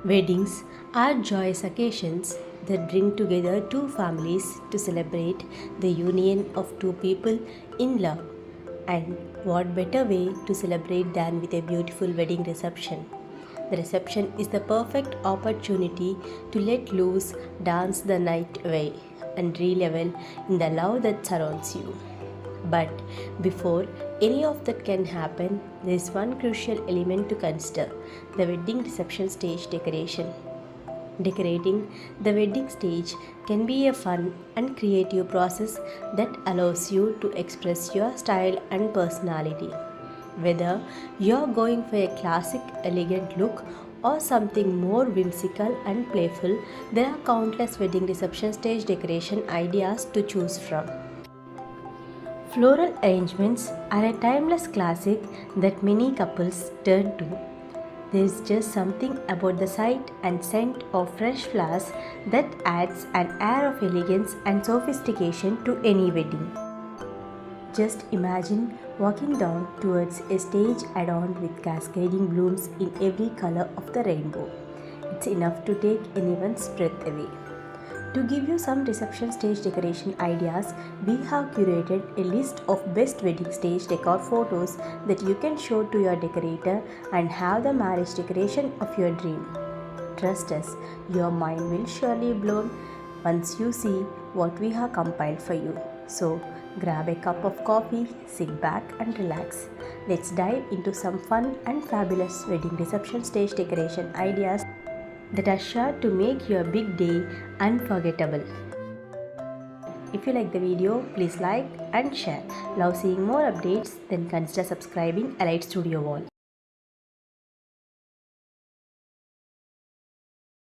Weddings are joyous occasions that bring together two families to celebrate the union of two people in love. And what better way to celebrate than with a beautiful wedding reception? The reception is the perfect opportunity to let loose, dance the night away, and re-level in the love that surrounds you. But before any of that can happen, there is one crucial element to consider: the wedding reception stage decoration. Decorating the wedding stage can be a fun and creative process that allows you to express your style and personality. Whether you're going for a classic, elegant look or something more whimsical and playful, there are countless wedding reception stage decoration ideas to choose from. Floral arrangements are a timeless classic that many couples turn to. There is just something about the sight and scent of fresh flowers that adds an air of elegance and sophistication to any wedding. Just imagine walking down towards a stage adorned with cascading blooms in every color of the rainbow. It's enough to take anyone's breath away. To give you some reception stage decoration ideas, we have curated a list of best wedding stage decor photos that you can show to your decorator and have the marriage decoration of your dream. Trust us, your mind will surely blown once you see what we have compiled for you. So, grab a cup of coffee, sit back and relax. Let's dive into some fun and fabulous wedding reception stage decoration ideas that are sure to make your big day unforgettable. If you like the video, please like and share. Love seeing more updates, then consider subscribing Allied Studio Wall.